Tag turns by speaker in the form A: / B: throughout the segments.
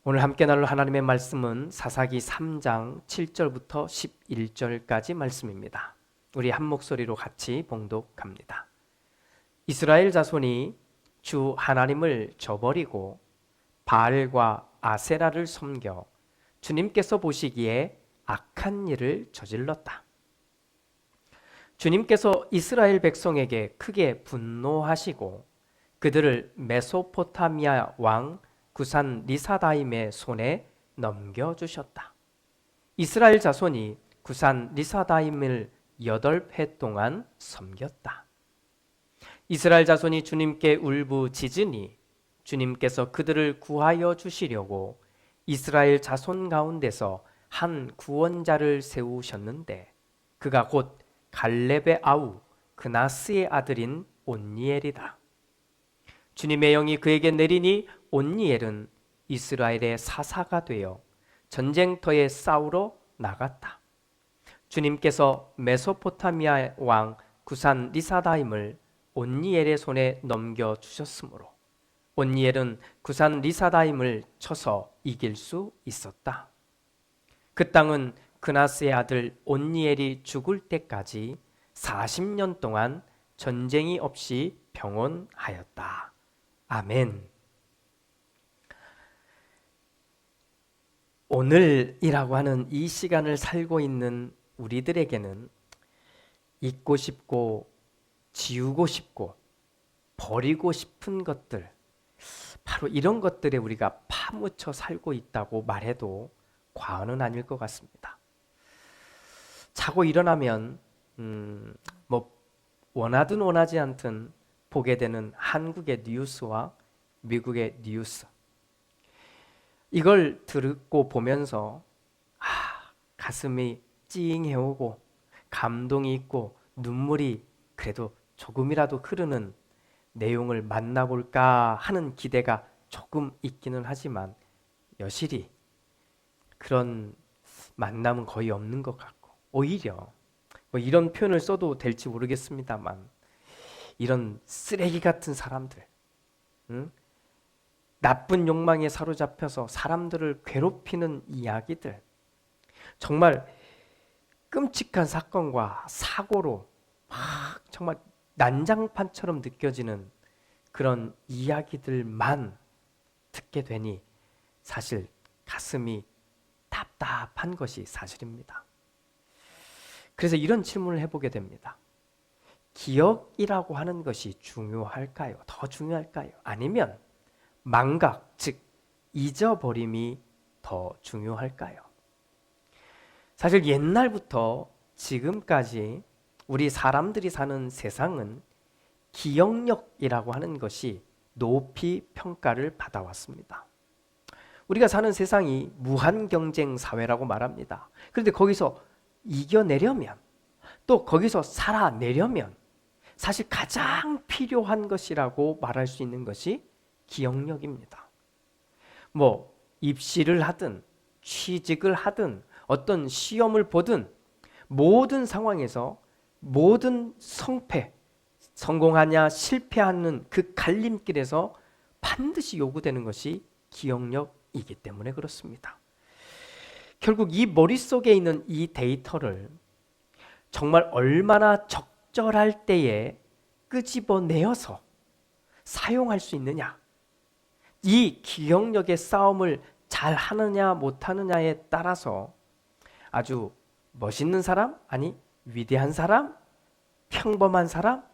A: 오늘 함께 나눌 하나님의 말씀은 사사기 3장 7절부터 11절까지 말씀입니다. 우리 한 목소리로 같이 봉독합니다. 이스라엘 자손이 주 하나님을 저버리고 바알과 아세라를 섬겨 주님께서 보시기에 악한 일을 저질렀다. 주님께서 이스라엘 백성에게 크게 분노하시고 그들을 메소포타미아 왕 구산 리사다임의 손에 넘겨주셨다. 이스라엘 자손이 구산 리사다임을 8해 동안 섬겼다. 이스라엘 자손이 주님께 울부짖으니 주님께서 그들을 구하여 주시려고 이스라엘 자손 가운데서 한 구원자를 세우셨는데 그가 곧 갈렙의 아우 그나스의 아들인 온니엘이다. 주님의 영이 그에게 내리니 온니엘은 이스라엘의 사사가 되어 전쟁터에 싸우러 나갔다. 주님께서 메소포타미아 왕 구산 리사다임을 온니엘의 손에 넘겨주셨으므로 온니엘은 구산 리사다임을 쳐서 이길 수 있었다. 그 땅은 그나스의 아들 온니엘이 죽을 때까지 40년 동안 전쟁이 없이 평온하였다. 아멘. 오늘이라고 하는 이 시간을 살고 있는 우리들에게는 잊고 싶고 지우고 싶고 버리고 싶은 것들, 바로 이런 것들에 우리가 파묻혀 살고 있다고 말해도 과언은 아닐 것 같습니다. 자고 일어나면 원하든 원하지 않든 보게 되는 한국의 뉴스와 미국의 뉴스, 이걸 듣고 보면서 가슴이 찡해오고 감동이 있고 눈물이 그래도 조금이라도 흐르는 내용을 만나볼까 하는 기대가 조금 있기는 하지만 여실히 그런 만남은 거의 없는 것 같고, 오히려 이런 표현을 써도 될지 모르겠습니다만 이런 쓰레기 같은 사람들, 나쁜 욕망에 사로잡혀서 사람들을 괴롭히는 이야기들, 정말 끔찍한 사건과 사고로 막 정말 난장판처럼 느껴지는 그런 이야기들만 듣게 되니 사실 가슴이 답답한 것이 사실입니다. 그래서 이런 질문을 해보게 됩니다. 기억이라고 하는 것이 중요할까요? 더 중요할까요? 아니면 망각, 즉 잊어버림이 더 중요할까요? 사실 옛날부터 지금까지 우리 사람들이 사는 세상은 기억력이라고 하는 것이 높이 평가를 받아왔습니다. 우리가 사는 세상이 무한 경쟁 사회라고 말합니다. 그런데 거기서 이겨내려면, 또 거기서 살아내려면 사실 가장 필요한 것이라고 말할 수 있는 것이 기억력입니다. 입시를 하든 취직을 하든 어떤 시험을 보든 모든 상황에서 모든 성패, 성공하냐 실패하는 그 갈림길에서 반드시 요구되는 것이 기억력이기 때문에 그렇습니다. 결국 이 머릿속에 있는 이 데이터를 정말 얼마나 적절할 때에 끄집어내어서 사용할 수 있느냐, 이 기억력의 싸움을 잘 하느냐 못하느냐에 따라서 아주 멋있는 사람, 아니 위대한 사람, 평범한 사람,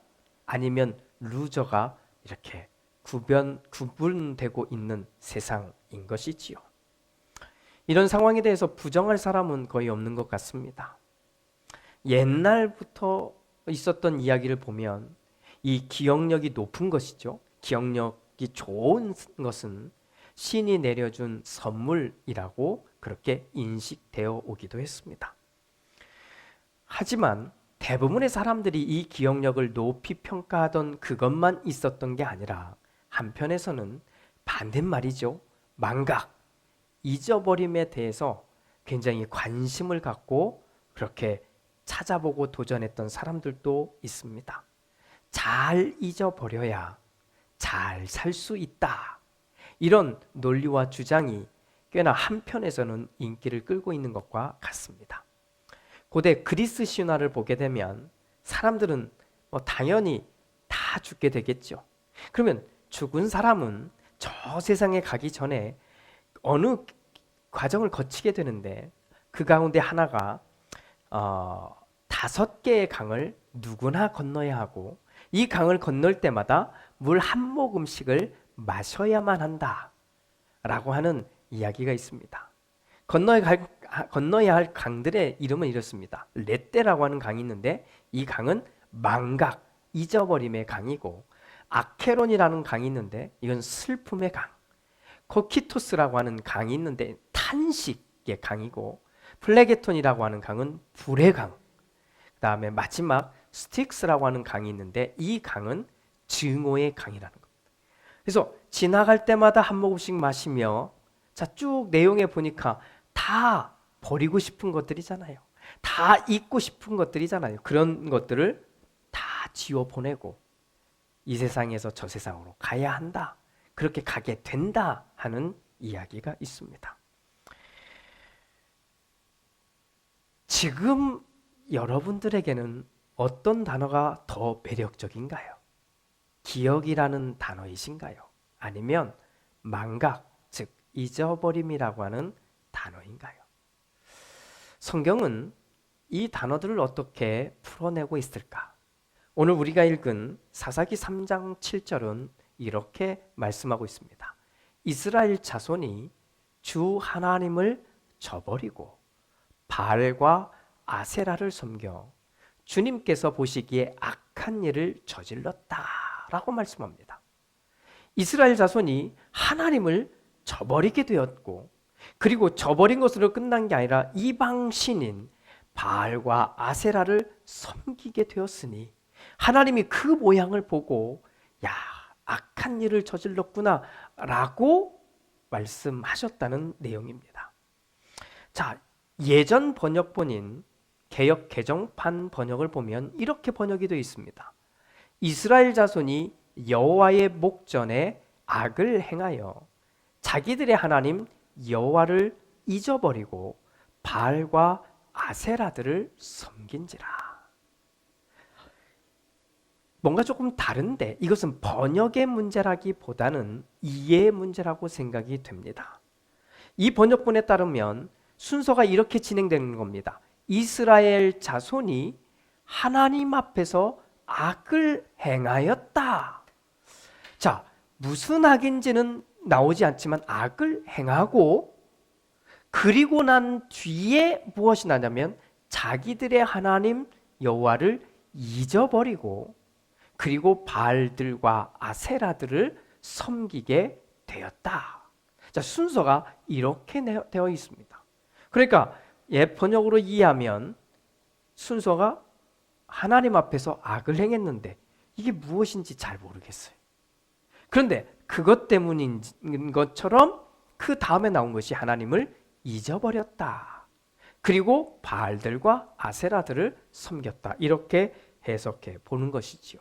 A: 아니면 루저가 이렇게 구분되고 있는 세상인 것이지요. 이런 상황에 대해서 부정할 사람은 거의 없는 것 같습니다. 옛날부터 있었던 이야기를 보면 이 기억력이 높은 것이죠. 기억력이 좋은 것은 신이 내려준 선물이라고 그렇게 인식되어 오기도 했습니다. 하지만 대부분의 사람들이 이 기억력을 높이 평가하던 그것만 있었던 게 아니라 한편에서는 반대말이죠. 망각, 잊어버림에 대해서 굉장히 관심을 갖고 그렇게 찾아보고 도전했던 사람들도 있습니다. 잘 잊어버려야 잘 살 수 있다. 이런 논리와 주장이 꽤나 한편에서는 인기를 끌고 있는 것과 같습니다. 고대 그리스 신화를 보게 되면 사람들은 당연히 다 죽게 되겠죠. 그러면 죽은 사람은 저 세상에 가기 전에 어느 과정을 거치게 되는데 그 가운데 하나가 5개의 강을 누구나 건너야 하고 이 강을 건널 때마다 물 한 모금씩을 마셔야만 한다 라고 하는 이야기가 있습니다. 건너야 할 강들의 이름은 이렇습니다. 레떼라고 하는 강이 있는데 이 강은 망각, 잊어버림의 강이고, 아케론이라는 강이 있는데 이건 슬픔의 강, 코키토스라고 하는 강이 있는데 탄식의 강이고, 플레게톤이라고 하는 강은 불의 강, 그 다음에 마지막 스틱스라고 하는 강이 있는데 이 강은 증오의 강이라는 겁니다. 그래서 지나갈 때마다 한 모금씩 마시며, 자, 쭉 내용에 보니까 다 버리고 싶은 것들이잖아요. 다 잊고 싶은 것들이잖아요. 그런 것들을 다 지워보내고 이 세상에서 저 세상으로 가야 한다, 그렇게 가게 된다 하는 이야기가 있습니다. 지금 여러분들에게는 어떤 단어가 더 매력적인가요? 기억이라는 단어이신가요? 아니면 망각, 즉 잊어버림이라고 하는 단어인가요? 성경은 이 단어들을 어떻게 풀어내고 있을까? 오늘 우리가 읽은 사사기 3장 7절은 이렇게 말씀하고 있습니다. 이스라엘 자손이 주 하나님을 저버리고 바알과 아세라를 섬겨 주님께서 보시기에 악한 일을 저질렀다라고 말씀합니다. 이스라엘 자손이 하나님을 저버리게 되었고, 그리고 저버린 것으로 끝난 게 아니라 이방 신인 바알과 아세라를 섬기게 되었으니 하나님이 그 모양을 보고 야, 악한 일을 저질렀구나 라고 말씀하셨다는 내용입니다. 자, 예전 번역본인 개역 개정판 번역을 보면 이렇게 번역이 되어 있습니다. 이스라엘 자손이 여호와의 목전에 악을 행하여 자기들의 하나님 여호와를 잊어버리고 바알과 아세라들을 섬긴지라. 뭔가 조금 다른데 이것은 번역의 문제라기보다는 이해의 문제라고 생각이 됩니다. 이 번역본에 따르면 순서가 이렇게 진행되는 겁니다. 이스라엘 자손이 하나님 앞에서 악을 행하였다. 자, 무슨 악인지는 나오지 않지만 악을 행하고, 그리고 난 뒤에 무엇이 나냐면 자기들의 하나님 여호와를 잊어버리고 그리고 바알들과 아세라들을 섬기게 되었다. 자, 순서가 이렇게 되어 있습니다. 그러니까 옛 번역으로 이해하면 순서가 하나님 앞에서 악을 행했는데 이게 무엇인지 잘 모르겠어요. 그런데 그것 때문인 것처럼 그 다음에 나온 것이 하나님을 잊어버렸다, 그리고 바알들과 아세라들을 섬겼다, 이렇게 해석해 보는 것이지요.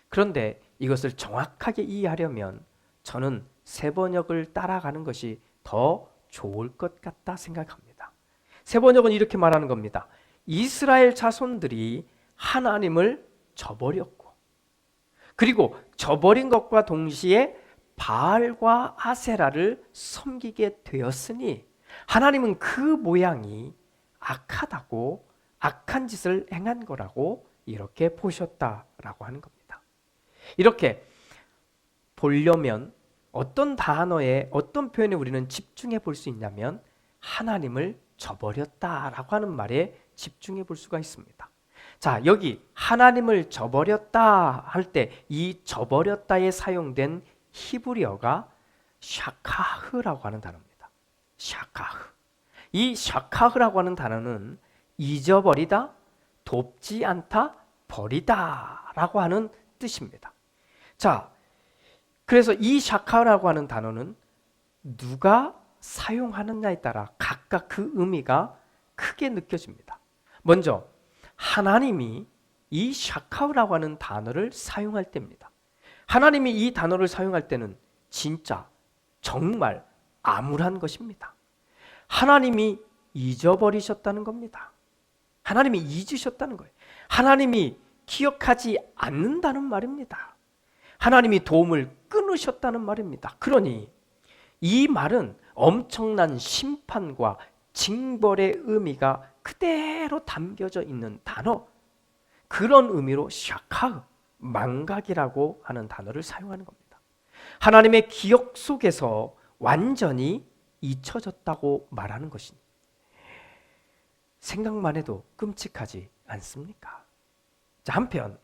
A: 그런데 이것을 정확하게 이해하려면 저는 새 번역을 따라가는 것이 더 좋을 것 같다 생각합니다. 새 번역은 이렇게 말하는 겁니다. 이스라엘 자손들이 하나님을 저버렸고, 그리고 저버린 것과 동시에 바알과 아세라를 섬기게 되었으니 하나님은 그 모양이 악하다고, 악한 짓을 행한 거라고 이렇게 보셨다라고 하는 겁니다. 이렇게 보려면 어떤 단어에, 어떤 표현에 우리는 집중해 볼 수 있냐면 하나님을 저버렸다라고 하는 말에 집중해 볼 수가 있습니다. 자, 여기 하나님을 저버렸다 할 때 이 저버렸다에 사용된 히브리어가 샤카흐라고 하는 단어입니다. 샤카흐. 이 샤카흐라고 하는 단어는 잊어버리다, 돕지 않다, 버리다 라고 하는 뜻입니다. 자, 그래서 이 샤카흐라고 하는 단어는 누가 사용하느냐에 따라 각각 그 의미가 크게 느껴집니다. 먼저 하나님이 이 샤카흐라고 하는 단어를 사용할 때입니다. 하나님이 이 단어를 사용할 때는 진짜 정말 암울한 것입니다. 하나님이 잊어버리셨다는 겁니다. 하나님이 잊으셨다는 거예요. 하나님이 기억하지 않는다는 말입니다. 하나님이 도움을 끊으셨다는 말입니다. 그러니 이 말은 엄청난 심판과 징벌의 의미가 그대로 담겨져 있는 단어, 그런 의미로 샤카흐, 망각이라고 하는 단어를 사용하는 겁니다. 하나님의 기억 속에서 완전히 잊혀졌다고 말하는 것이 생각만 해도 끔찍하지 않습니까? 자, 한편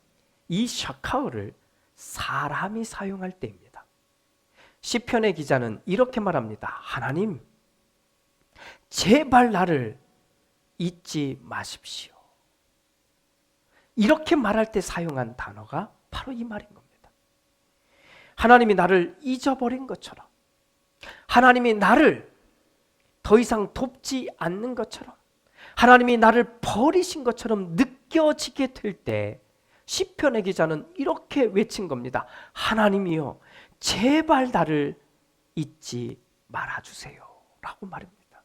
A: 이 샤카흐를 사람이 사용할 때입니다. 시편의 기자는 이렇게 말합니다. 하나님, 제발 나를 잊지 마십시오. 이렇게 말할 때 사용한 단어가 바로 이 말인 겁니다. 하나님이 나를 잊어버린 것처럼, 하나님이 나를 더 이상 돕지 않는 것처럼, 하나님이 나를 버리신 것처럼 느껴지게 될 때 시편의 기자는 이렇게 외친 겁니다. 하나님이여, 제발 나를 잊지 말아주세요 라고 말입니다.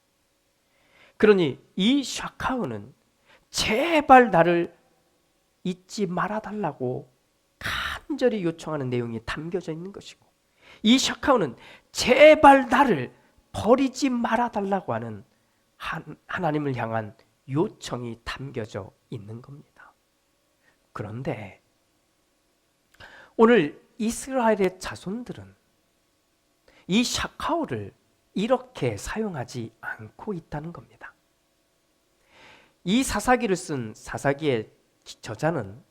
A: 그러니 이 샤카흐는 제발 나를 잊지 말아달라고 간절히 요청하는 내용이 담겨져 있는 것이고, 이 샤카흐는 제발 나를 버리지 말아달라고 하는 하나님을 향한 요청이 담겨져 있는 겁니다. 그런데 오늘 이스라엘의 자손들은 이 샤카흐를 이렇게 사용하지 않고 있다는 겁니다. 이 사사기를 쓴 사사기의 저자는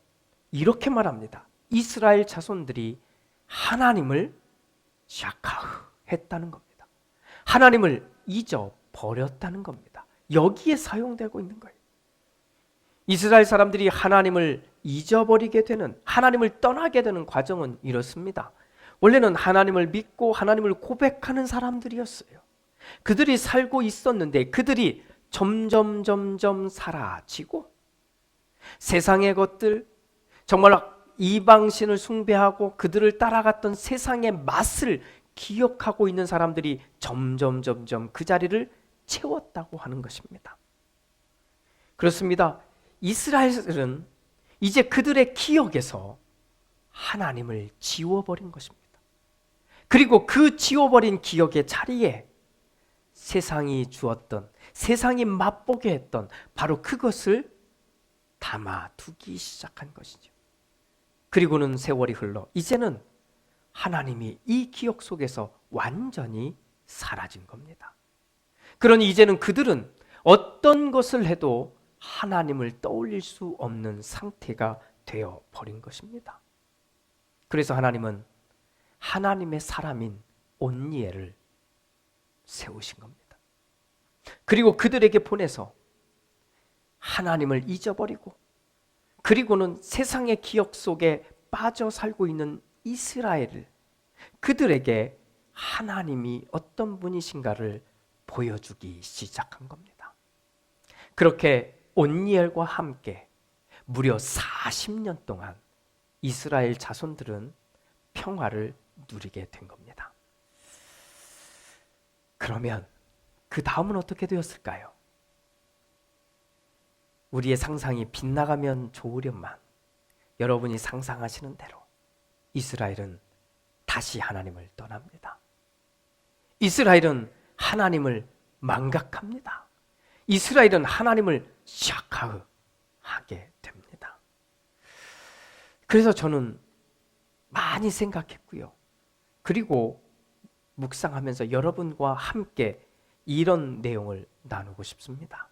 A: 이렇게 말합니다. 이스라엘 자손들이 하나님을 샤카흐 했다는 겁니다. 하나님을 잊어버렸다는 겁니다. 여기에 사용되고 있는 거예요. 이스라엘 사람들이 하나님을 잊어버리게 되는, 하나님을 떠나게 되는 과정은 이렇습니다. 원래는 하나님을 믿고 하나님을 고백하는 사람들이었어요. 그들이 살고 있었는데 그들이 점점 사라지고 세상의 것들, 정말 이방신을 숭배하고 그들을 따라갔던 세상의 맛을 기억하고 있는 사람들이 점점 그 자리를 채웠다고 하는 것입니다. 그렇습니다. 이스라엘은 이제 그들의 기억에서 하나님을 지워버린 것입니다. 그리고 그 지워버린 기억의 자리에 세상이 주었던, 세상이 맛보게 했던 바로 그것을 담아두기 시작한 것이죠. 그리고는 세월이 흘러 이제는 하나님이 이 기억 속에서 완전히 사라진 겁니다. 그러니 이제는 그들은 어떤 것을 해도 하나님을 떠올릴 수 없는 상태가 되어 버린 것입니다. 그래서 하나님은 하나님의 사람인 온니엘을 세우신 겁니다. 그리고 그들에게 보내서 하나님을 잊어버리고, 그리고는 세상의 기억 속에 빠져 살고 있는 이스라엘을, 그들에게 하나님이 어떤 분이신가를 보여주기 시작한 겁니다. 그렇게 온니엘과 함께 무려 40년 동안 이스라엘 자손들은 평화를 누리게 된 겁니다. 그러면 그 다음은 어떻게 되었을까요? 우리의 상상이 빗나가면 좋으련만 여러분이 상상하시는 대로 이스라엘은 다시 하나님을 떠납니다. 이스라엘은 하나님을 망각합니다. 이스라엘은 하나님을 샤카흐 하게 됩니다. 그래서 저는 많이 생각했고요. 그리고 묵상하면서 여러분과 함께 이런 내용을 나누고 싶습니다.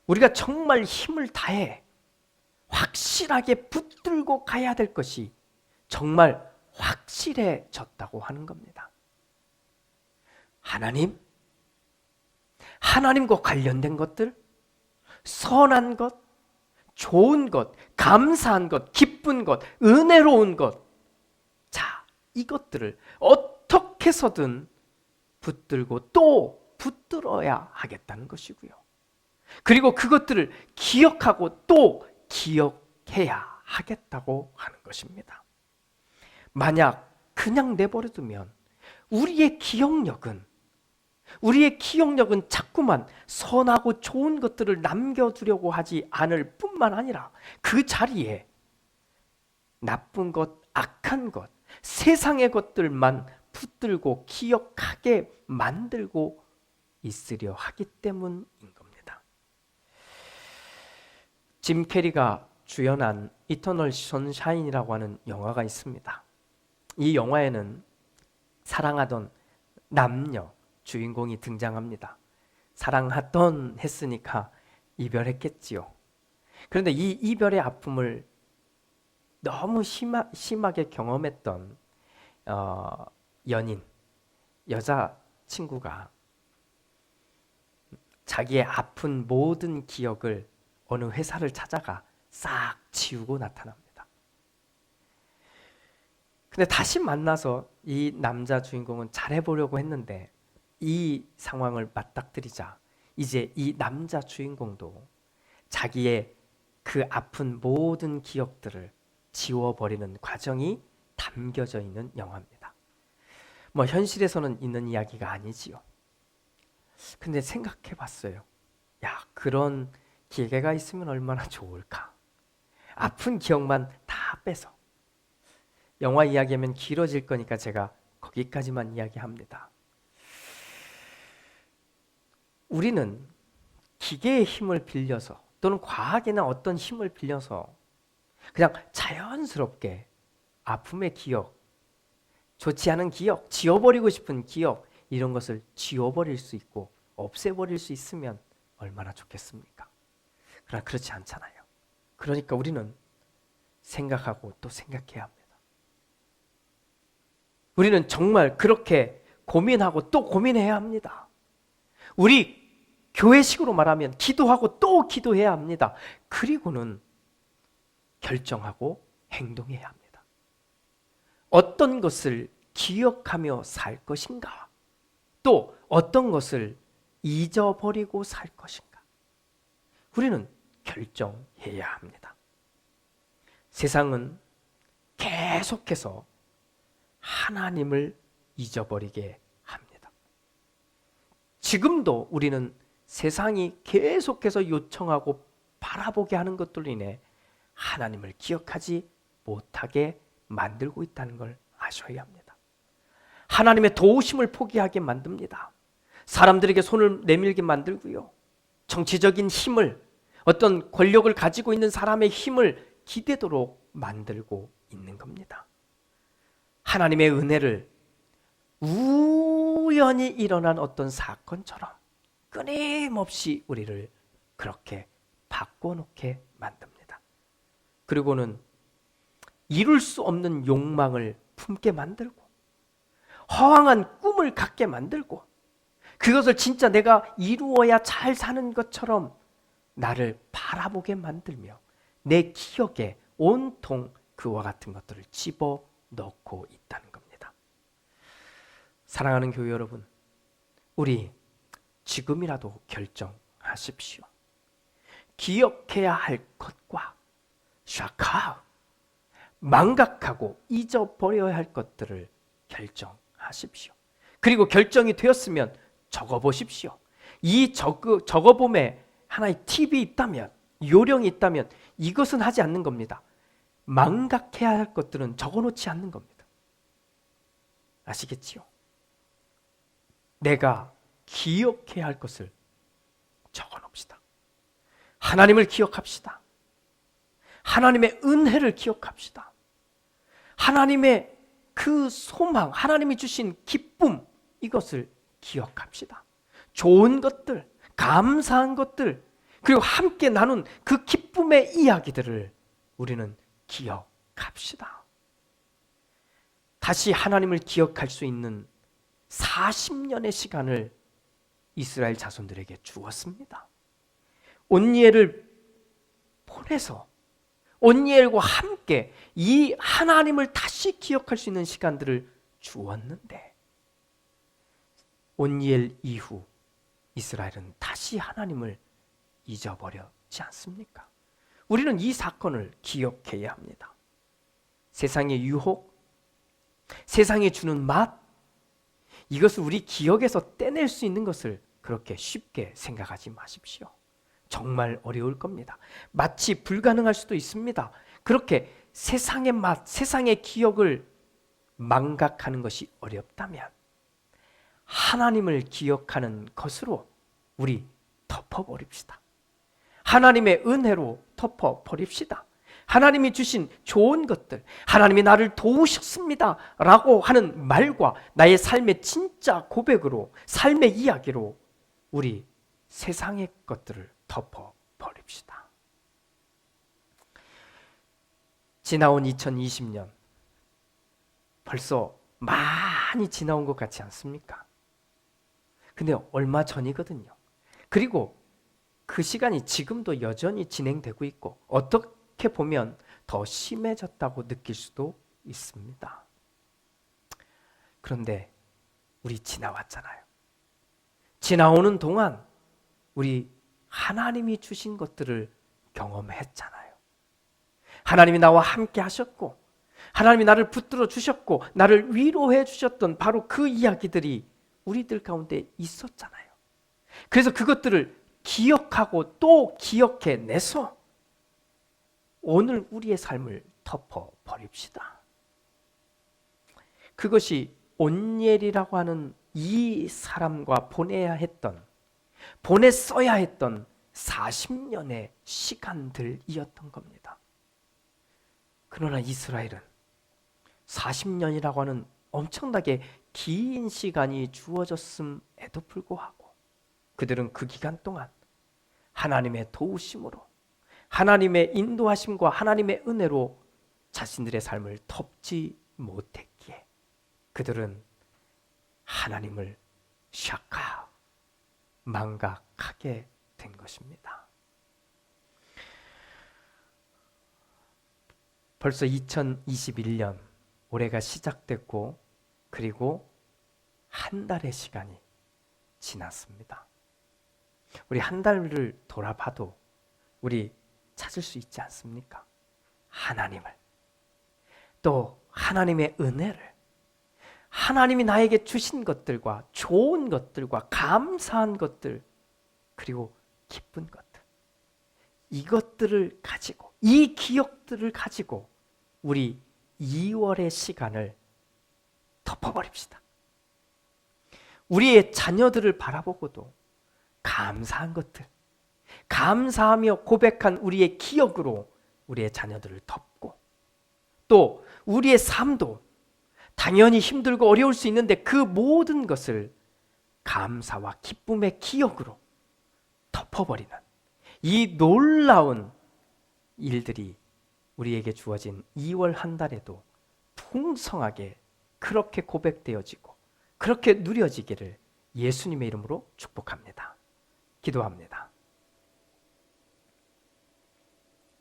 A: 우리가 정말 힘을 다해 확실하게 붙들고 가야 될 것이 정말 확실해졌다고 하는 겁니다. 하나님과 관련된 것들, 선한 것, 좋은 것, 감사한 것, 기쁜 것, 은혜로운 것, 자, 이것들을 어떻게 해서든 붙들고 또 붙들어야 하겠다는 것이고요. 그리고 그것들을 기억하고 또 기억해야 하겠다고 하는 것입니다. 만약 그냥 내버려두면 우리의 기억력은 자꾸만 선하고 좋은 것들을 남겨두려고 하지 않을 뿐만 아니라 그 자리에 나쁜 것, 악한 것, 세상의 것들만 붙들고 기억하게 만들고 있으려 하기 때문인 겁니다. 짐 캐리가 주연한 이터널 선샤인이라고 하는 영화가 있습니다. 이 영화에는 사랑하던 남녀 주인공이 등장합니다. 사랑하던 했으니까 이별했겠지요. 그런데 이 이별의 아픔을 너무 심하게 경험했던 연인, 여자친구가 자기의 아픈 모든 기억을 어느 회사를 찾아가 싹 지우고 나타납니다. 근데 다시 만나서 이 남자 주인공은 잘해보려고 했는데 이 상황을 맞닥뜨리자 이제 이 남자 주인공도 자기의 그 아픈 모든 기억들을 지워버리는 과정이 담겨져 있는 영화입니다. 뭐 현실에서는 있는 이야기가 아니지요. 근데 생각해 봤어요. 야, 그런 기회가 있으면 얼마나 좋을까. 아픈 기억만 다 빼서. 영화 이야기하면 길어질 거니까 제가 거기까지만 이야기합니다. 우리는 기계의 힘을 빌려서 또는 과학이나 어떤 힘을 빌려서 그냥 자연스럽게 아픔의 기억, 좋지 않은 기억, 지워버리고 싶은 기억 이런 것을 지워버릴 수 있고 없애버릴 수 있으면 얼마나 좋겠습니까? 그러나 그렇지 않잖아요. 그러니까 우리는 생각하고 또 생각해야 합니다. 우리는 정말 그렇게 고민하고 또 고민해야 합니다. 우리 교회식으로 말하면 기도하고 또 기도해야 합니다. 그리고는 결정하고 행동해야 합니다. 어떤 것을 기억하며 살 것인가? 또 어떤 것을 잊어버리고 살 것인가? 우리는 결정해야 합니다. 세상은 계속해서 하나님을 잊어버리게 합니다. 지금도 우리는 세상이 계속해서 요청하고 바라보게 하는 것들로 인해 하나님을 기억하지 못하게 만들고 있다는 걸 아셔야 합니다. 하나님의 도우심을 포기하게 만듭니다. 사람들에게 손을 내밀게 만들고요. 정치적인 힘을, 어떤 권력을 가지고 있는 사람의 힘을 기대도록 만들고 있는 겁니다. 하나님의 은혜를 우연히 일어난 어떤 사건처럼 끊임없이 우리를 그렇게 바꿔놓게 만듭니다. 그리고는 이룰 수 없는 욕망을 품게 만들고 허황한 꿈을 갖게 만들고 그것을 진짜 내가 이루어야 잘 사는 것처럼 나를 바라보게 만들며 내 기억에 온통 그와 같은 것들을 집어넣고 있다는 겁니다. 사랑하는 교회 여러분, 우리 지금이라도 결정하십시오. 기억해야 할 것과 샤카 망각하고 잊어버려야 할 것들을 결정하십시오. 그리고 결정이 되었으면 적어보십시오. 이 적어봄에 하나의 팁이 있다면, 요령이 있다면 이것은 하지 않는 겁니다. 망각해야 할 것들은 적어놓지 않는 겁니다. 아시겠지요? 내가 기억해야 할 것을 적어놓읍시다. 하나님을 기억합시다. 하나님의 은혜를 기억합시다. 하나님의 그 소망, 하나님이 주신 기쁨, 이것을 기억합시다. 좋은 것들, 감사한 것들, 그리고 함께 나눈 그 기쁨의 이야기들을 우리는 기억합시다. 다시 하나님을 기억할 수 있는 40년의 시간을 이스라엘 자손들에게 주었습니다. 온니엘을 보내서 온니엘과 함께 이 하나님을 다시 기억할 수 있는 시간들을 주었는데 온니엘 이후 이스라엘은 다시 하나님을 잊어버렸지 않습니까? 우리는 이 사건을 기억해야 합니다. 세상의 유혹, 세상이 주는 맛, 이것을 우리 기억에서 떼낼 수 있는 것을 그렇게 쉽게 생각하지 마십시오. 정말 어려울 겁니다. 마치 불가능할 수도 있습니다. 그렇게 세상의 맛, 세상의 기억을 망각하는 것이 어렵다면 하나님을 기억하는 것으로 우리 덮어버립시다. 하나님의 은혜로 덮어버립시다. 하나님이 주신 좋은 것들, 하나님이 나를 도우셨습니다 라고 하는 말과 나의 삶의 진짜 고백으로, 삶의 이야기로 우리 세상의 것들을 덮어버립시다. 지나온 2020년 벌써 많이 지나온 것 같지 않습니까? 근데 얼마 전이거든요. 그리고 그 시간이 지금도 여전히 진행되고 있고 어떻게 보면 더 심해졌다고 느낄 수도 있습니다. 그런데 우리 지나왔잖아요. 지나오는 동안 우리 하나님이 주신 것들을 경험했잖아요. 하나님이 나와 함께 하셨고 하나님이 나를 붙들어 주셨고 나를 위로해 주셨던 바로 그 이야기들이 우리들 가운데 있었잖아요. 그래서 그것들을 기억하고 또 기억해내서 오늘 우리의 삶을 덮어버립시다. 그것이 온니엘이라고 하는 이 사람과 보냈어야 했던 40년의 시간들이었던 겁니다. 그러나 이스라엘은 40년이라고 하는 엄청나게 긴 시간이 주어졌음에도 불구하고 그들은 그 기간 동안 하나님의 도우심으로 하나님의 인도하심과 하나님의 은혜로 자신들의 삶을 덮지 못했기에 그들은 하나님을 망각하게 된 것입니다. 벌써 2021년 올해가 시작됐고 그리고 한 달의 시간이 지났습니다. 우리 한 달을 돌아봐도 우리 찾을 수 있지 않습니까? 하나님을, 또 하나님의 은혜를, 하나님이 나에게 주신 것들과 좋은 것들과 감사한 것들, 그리고 기쁜 것들, 이것들을 가지고, 이 기억들을 가지고 우리 2월의 시간을 덮어버립시다. 우리의 자녀들을 바라보고도 감사한 것들, 감사하며 고백한 우리의 기억으로 우리의 자녀들을 덮고, 또 우리의 삶도 당연히 힘들고 어려울 수 있는데 그 모든 것을 감사와 기쁨의 기억으로 덮어버리는 이 놀라운 일들이 우리에게 주어진 2월 한 달에도 풍성하게 그렇게 고백되어지고 그렇게 누려지기를 예수님의 이름으로 축복합니다. 기도합니다.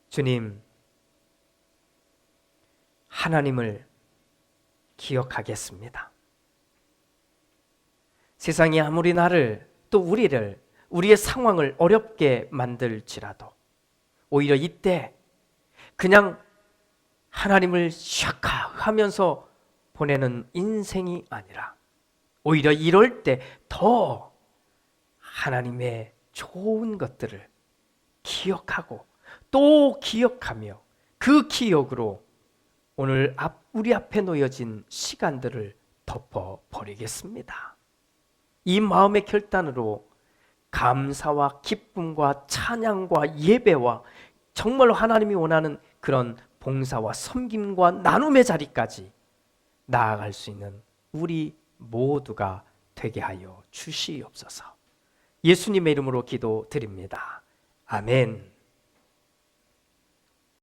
A: 주님, 하나님을 기억하겠습니다. 세상이 아무리 나를 또 우리의 상황을 어렵게 만들지라도 오히려 이때 그냥 하나님을 하면서 보내는 인생이 아니라 오히려 이럴 때 더 하나님의 좋은 것들을 기억하고 또 기억하며 그 기억으로 오늘 우리 앞에 놓여진 시간들을 덮어버리겠습니다. 이 마음의 결단으로 감사와 기쁨과 찬양과 예배와 정말로 하나님이 원하는 그런 봉사와 섬김과 나눔의 자리까지 나아갈 수 있는 우리 모두가 되게 하여 주시옵소서. 예수님의 이름으로 기도드립니다. 아멘.